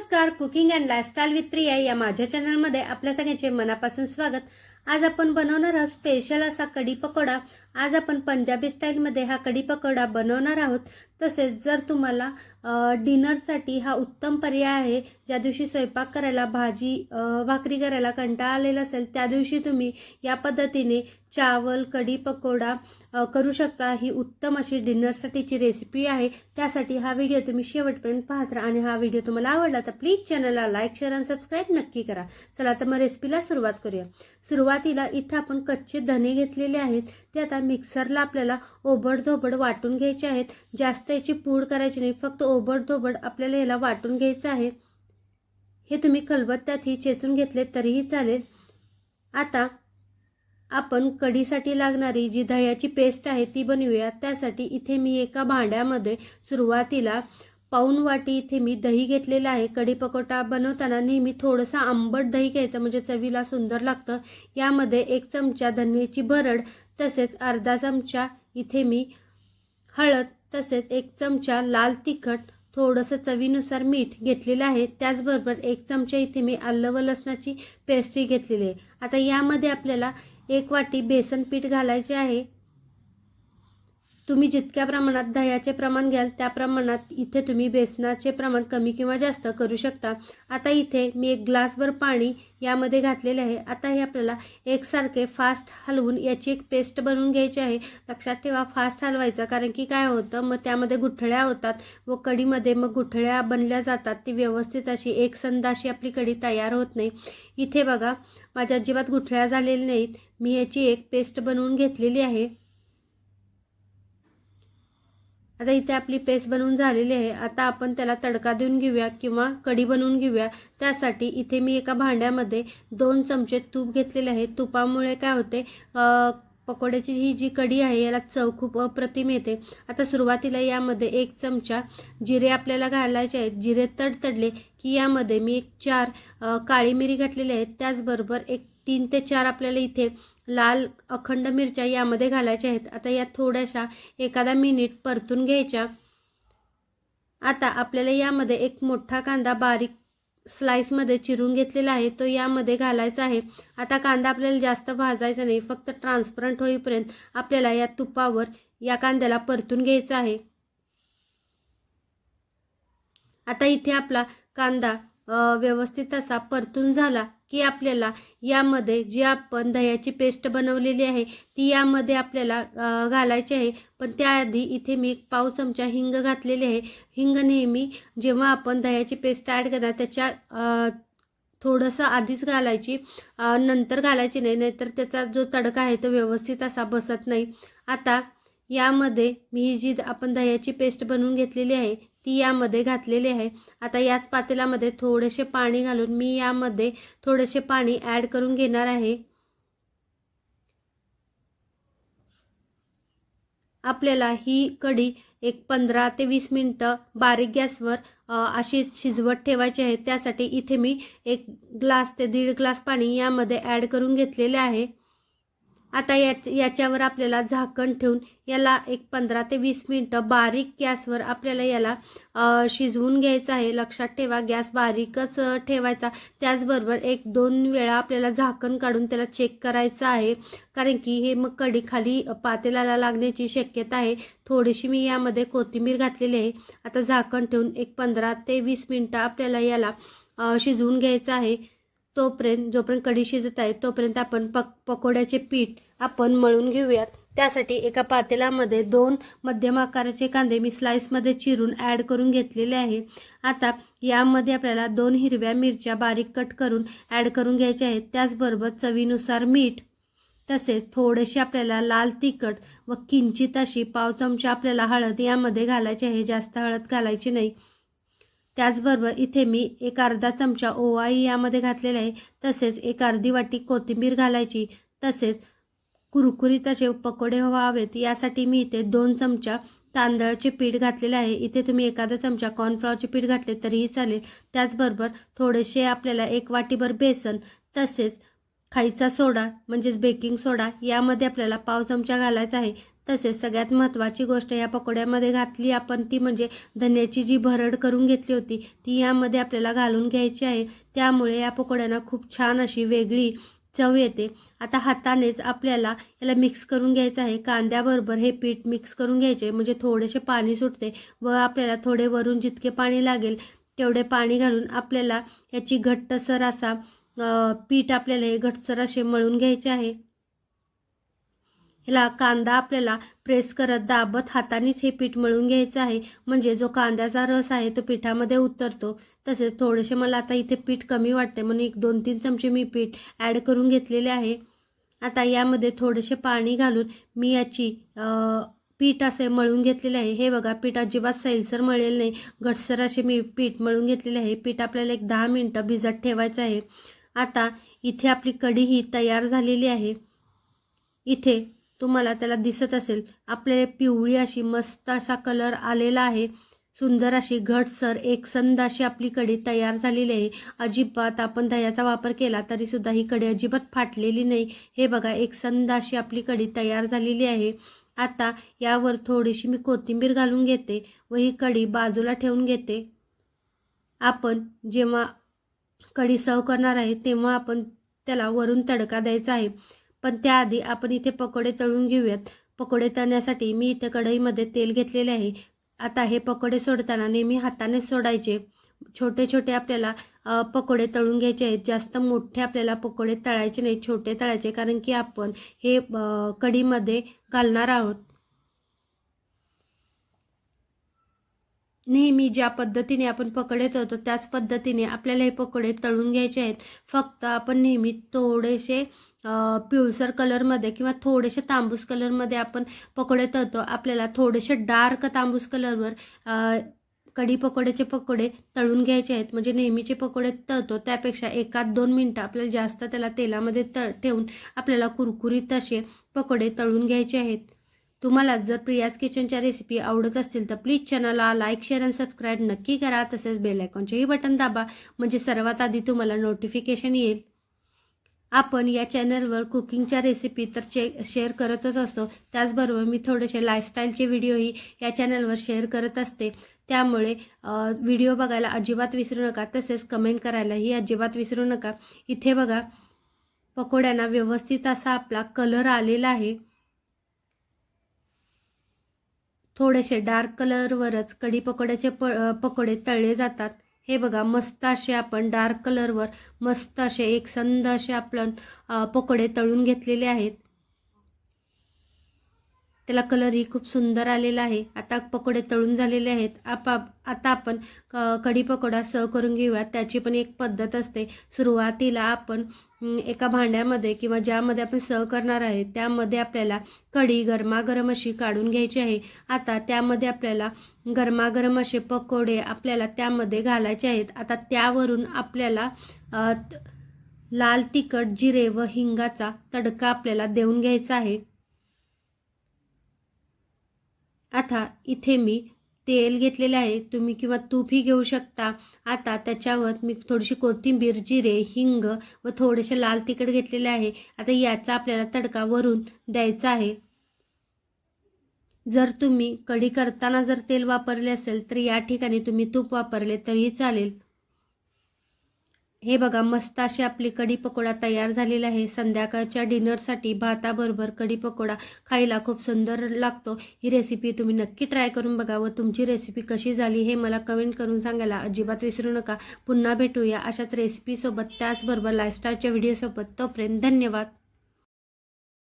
नमस्कार, cooking and lifestyle with Priya या माझ्या चॅनलमध्ये आपल्या सगळ्यांचे मनापासून स्वागत। आज आपण बनवणार आहोत स्पेशल असा कढी पकोडा। आज आपण पंजाबी स्टाईलमध्ये हा कढी पकोडा बनवणार आहोत। तसेच जर तुम्हाला डिनरसाठी हा उत्तम पर्याय आहे, ज्या दिवशी स्वयंपाक करायला भाजी भाकरी करायला कंटाळा आलेला असेल त्या दिवशी तुम्ही या पद्धतीने चावल कढी पकोडा करू शकता। ही उत्तम अशी डिनरसाठीची रेसिपी आहे। त्यासाठी हा व्हिडिओ तुम्ही शेवटपर्यंत पाहत राहा आणि हा व्हिडिओ तुम्हाला आवडला तर प्लीज चॅनलला लाईक शेअर आणि सबस्क्राइब नक्की करा। चला तर मग रेसिपीला सुरुवात करूया। सुरुवातीला इथे आपण कच्चे धने घेतलेले आहेत, ते आता मिक्सरला आपल्याला ओबडधोबड वाटून घ्यायचे आहेत। जास्त याची पूड करायची नाही, फक्त ओबडधोबड आपल्याला याला वाटून घ्यायचं आहे। हे तुम्ही खलबत्त्यातही चेचून घेतले तरीही चालेल। आता आपण कढीसाठी लागणारी जी दह्याची पेस्ट आहे ती बनवूया। त्यासाठी इथे मी एका भांड्यामध्ये सुरुवातीला पाऊण वाटी इथे मी दही घेतलेला आहे। कढी पकोडा बनवताना नेहमी थोडंसं आंबट दही घ्यायचं, म्हणजे चवीला सुंदर लागतं। यामध्ये 1 चमचा धन्याची भरड, तसेच अर्धा चमचा इथे मी हळद, तसेच 1 चमचा लाल तिखट, थोडंसं चवीनुसार मीठ घेतलेलं आहे। त्याचबरोबर 1 चमचा इथे मी आलं व लसणाची पेस्टही घेतलेली आहे। आता यामध्ये आपल्याला 1 वाटी बेसन पीठ घालायचे आहे। तुम्ही जितक्या प्रमाणात दह्याचे प्रमाण घ्याल त्या प्रमाणात इथे तुम्ही बेसनाचे प्रमाण कमी किंवा जास्त करू शकता। आता इथे मी 1 ग्लासभर पाणी यामध्ये घातलेले आहे। आता हे आपल्याला एकसारखे फास्ट हलवून याची एक पेस्ट बनवून घ्यायची आहे। लक्षात ठेवा फास्ट हलवायचं, कारण की काय होतं मग त्यामध्ये गुठळ्या होतात व कढीमध्ये मग गुठळ्या बनल्या जातात। ती व्यवस्थित अशी एकसंध अशी आपली कढी तयार होत नाही। इथे बघा माझ्या अजिबात गुठळ्या झालेल्या नाहीत। मी याची एक पेस्ट बनवून घेतलेली आहे। आता इथे आपली पेस्ट बनवून झालेली आहे। आता आपण त्याला तडका देऊन घेऊया किंवा कढी बनवून घेऊया। त्यासाठी इथे मी एका भांड्यामध्ये 2 चमचे तूप घेतलेले आहे। तुपामुळे काय होते पकोड्याची ही जी कढी आहे याला चव खूप अप्रतिम येते। आता सुरुवातीला यामध्ये 1 चमचा जिरे आपल्याला घालायचे आहेत। जिरे तडतडले की यामध्ये मी 4 काळी मिरी घातलेली आहे। त्याचबरोबर 3 ते 4 आपल्याला इथे लाल अखंड मिरच्या यामध्ये घालायच्या आहेत। आता या थोड्याशा एखादा मिनिट परतून घ्यायच्या। आता आपल्याला यामध्ये 1 मोठा कांदा बारीक स्लाइसमध्ये चिरून घेतलेला आहे, तो यामध्ये घालायचा आहे। आता कांदा आपल्याला जास्त भाजायचा नाही, फक्त ट्रान्सपरंट होईपर्यंत आपल्याला या तुपावर या कांद्याला परतून घ्यायचा आहे। आता इथे आपला कांदा व्यवस्थित असा परतून झाला की आपल्याला यामध्ये जी आपण दह्याची पेस्ट बनवलेली आहे ती यामध्ये आपल्याला घालायची आहे। पण त्याआधी इथे मी 1 पाव चमचा हिंग घातलेली आहे। हिंग नेहमी जेव्हा आपण दह्याची पेस्ट ॲड करणार त्याच्या थोडंसं आधीच घालायची, नंतर घालायची नाही, नाहीतर त्याचा जो तडका आहे तो व्यवस्थित असा बसत नाही। आता यामध्ये मी जी आपण दह्याची पेस्ट बनवून घेतलेली आहे ती यामध्ये घातलेली आहे। आता याच पातेल्यामध्ये थोडेसे पाणी घालून मी यामध्ये थोडेसे पाणी ॲड करून घेणार आहे। आपल्याला ही कढी एक 15 ते 20 मिनिटं बारीक गॅसवर अशी शिजवत ठेवायची आहे। त्यासाठी इथे मी 1 ग्लास ते 1.5 ग्लास पाणी यामध्ये ॲड करून घेतलेले आहे। आता याच्यावर आपल्याला झाकण ठेवून याला एक 15 ते 20 मिनिटं बारीक गॅसवर आपल्याला याला शिजवून घ्यायचं आहे। लक्षात ठेवा गॅस बारीकच ठेवायचा। त्याचबरोबर 1-2 वेळा आपल्याला झाकण काढून त्याला चेक करायचं आहे, कारण की हे मग कढी खाली पातेल्याला लागण्याची शक्यता आहे। थोडीशी मी यामध्ये कोथिंबीर घातलेली आहे। आता झाकण ठेवून एक 15 ते 20 मिनिटं आपल्याला याला शिजवून घ्यायचं आहे। जोपर्यंत कढी शिजत आहे तोपर्यंत आपण पकोड्याचे पीठ आपण मळून घेऊयात। त्यासाठी एका पातेल्यामध्ये 2 मध्यम आकाराचे कांदे मी स्लाइसमध्ये चिरून ॲड करून घेतलेले आहे। आता यामध्ये आपल्याला 2 हिरव्या मिरच्या बारीक कट करून ॲड करून घ्यायच्या आहेत। त्याचबरोबर चवीनुसार मीठ, तसेच थोडेसे आपल्याला लाल तिखट व किंचित अशी पाव चमचा आपल्याला हळद यामध्ये घालायची आहे, जास्त हळद घालायची नाही। त्याचबरोबर इथे मी एक अर्धा चमचा ओवाही यामध्ये घातलेला आहे, तसेच एक अर्धी वाटी कोथिंबीर घालायची। तसेच कुरकुरीत असे पकोडे व्हावेत यासाठी मी इथे 2 चमचा तांदळाचे पीठ घातलेले आहे। इथे तुम्ही एखादा चमचा कॉर्नफ्लॉवरचे पीठ घातले तरीही चालेल। त्याचबरोबर थोडेसे आपल्याला 1 वाटीभर बेसन, तसेच खायचा सोडा म्हणजेच बेकिंग सोडा यामध्ये आपल्याला पाव चमचा घालायचा आहे। तसेच सगळ्यात महत्त्वाची गोष्ट या पकोड्यामध्ये घातली आपण ती म्हणजे धन्याची जी भरड करून घेतली होती ती यामध्ये आपल्याला घालून घ्यायची आहे. त्यामुळे या पकोड्यांना खूप छान अशी वेगळी चव येते. आता हातानेच आपल्याला याला मिक्स करून घ्यायचं आहे. कांद्याबरोबर हे पीठ मिक्स करून घ्यायचे म्हणजे थोडेसे पाणी सुटते व आपल्याला थोडे वरून जितके पाणी लागेल तेवढे पाणी घालून आपल्याला याची घट्टसर असा पीठ आपल्याला हे घट्टसर असे मळून घ्यायचे आहे. ह्याला कांदा आपल्याला प्रेस करत दाबत हातानेच हे पीठ मळून घ्यायचं आहे म्हणजे जो कांद्याचा रस आहे तो पिठामध्ये उतरतो. तसेच थोडेसे मला आता इथे पीठ कमी वाटते म्हणून 1-2-3 चमचे मी पीठ ॲड करून घेतलेले आहे. आता यामध्ये थोडेसे पाणी घालून मी याची पीठ असे मळून घेतलेले आहे. हे बघा पीठ अजिबात सैलसर मळेल नाही, घटसर असे मी पीठ मळून घेतलेले आहे. पीठ आपल्याला 10 मिनिटं भिजत ठेवायचं आहे. आता इथे आपली कढी ही तयार झालेली आहे. इथे तुम्हाला त्याला दिसत असेल आपले पिवळी अशी मस्त असा कलर आलेला आहे. सुंदर अशी घटसर एकसंध अशी आपली कढी तयार झालेली आहे. अजिबात आपण दह्याचा वापर केला तरीसुद्धा ही कढी अजिबात फाटलेली नाही. हे बघा एकसंध अशी आपली कढी तयार झालेली आहे. आता यावर थोडीशी मी कोथिंबीर घालून घेते व ही कढी बाजूला ठेवून घेते. आपण जेव्हा कढी सर्व करणार आहे तेव्हा आपण त्याला वरून तडका द्यायचा आहे. पण त्याआधी आपण इथे पकोडे तळून घेऊयात. पकोडे तळण्यासाठी मी इथे कढईमध्ये तेल घेतलेले आहे. आता हे पकोडे सोडताना नेहमी हाताने सोडायचे. छोटे छोटे आपल्याला पकोडे तळून घ्यायचे आहेत. जास्त मोठे आपल्याला पकोडे तळायचे नाही, छोटे तळायचे कारण की आपण हे कढीमध्ये घालणार आहोत. नेहमी ज्या पद्धतीने आपण पकोडे तळतो त्याच पद्धतीने आपल्याला हे पकोडे तळून घ्यायचे आहेत. फक्त आपण नेहमी थोडेसे पिवळसर कलरमध्ये किंवा थोडेसे तांबूस कलरमध्ये आपण पकोडे तळतो. आपल्याला थोडेसे डार्क तांबूस कलरवर कढी पकोड्याचे पकोडे तळून घ्यायचे आहेत. म्हणजे नेहमीचे पकोडे तळतो त्यापेक्षा 1-2 मिनटं आपल्याला जास्त त्याला तेलामध्ये ठेवून आपल्याला कुरकुरीत असे पकोडे तळून घ्यायचे आहेत. तुम्हाला जर प्रियाज किचनच्या रेसिपी आवडत असतील तर प्लीज चॅनलला लाईक, शेअर आणि सबस्क्राईब नक्की करा. तसेच बेल आयकॉनचेही बटन दाबा म्हणजे सर्वात आधी तुम्हाला नोटिफिकेशन येईल. आपण या चॅनलवर कुकिंगच्या रेसिपी तर शेअर करतच असतो. त्याचबरोबर मी थोडेसे लाईफस्टाईलचे व्हिडिओही या चॅनलवर शेअर करत असते. त्यामुळे व्हिडिओ बघायला अजिबात विसरू नका. तसेच कमेंट करायलाही अजिबात विसरू नका. इथे बघा पकोड्यांना व्यवस्थित असा आपला कलर आलेला आहे. थोडेसे डार्क कलरवरच कढी पकोड्याचे पकोडे तळले जातात. हे बघा मस्त असे आपण डार्क कलरवर मस्त असे एकसंध असे आपण पकोडे तळून घेतलेले आहेत. त्याला कलरही खूप सुंदर आलेला आहे. आता पकोडे तळून झालेले आहेत. आता आपण कढी पकोडा सर्व करून घेऊया. त्याची पण एक पद्धत असते. सुरुवातीला आपण एका भांड्यामध्ये किंवा ज्यामध्ये आपण सर्व करणार आहे त्यामध्ये आपल्याला कढी गरमागरम अशी काढून घ्यायची आहे. आता त्यामध्ये आपल्याला गरमागरम असे पकोडे आपल्याला त्यामध्ये घालायचे आहेत. आता त्यावरून आपल्याला लाल तिखट, जिरे व हिंगाचा तडका आपल्याला देऊन घ्यायचा आहे. आता इथे मी तेल घेतलेले आहे, तुम्ही किंवा तूपही घेऊ शकता. आता त्याच्यावर मी थोडीशी कोथिंबीर, जिरे, हिंग व थोडेसे लाल तिखट घेतलेले आहे. आता याचा आपल्याला तडका वरून द्यायचा आहे. जर तुम्ही कढी करताना जर तेल वापरले असेल तर या ठिकाणी तुम्ही तूप वापरले तरीही चालेल. हे बघा मस्त अशी आपली कढी पकोडा तयार झालेला आहे. संध्याकाळच्या डिनरसाठी भाताबरोबर कढी पकोडा खायला खूप सुंदर लागतो. ही रेसिपी तुम्ही नक्की ट्राय करून बघा व तुमची रेसिपी कशी झाली हे मला कमेंट करून सांगायला अजिबात विसरू नका. पुन्हा भेटूया अशाच रेसिपीसोबत, त्याचबरोबर लाईफस्टाईलच्या व्हिडिओसोबत. तोपर्यंत धन्यवाद.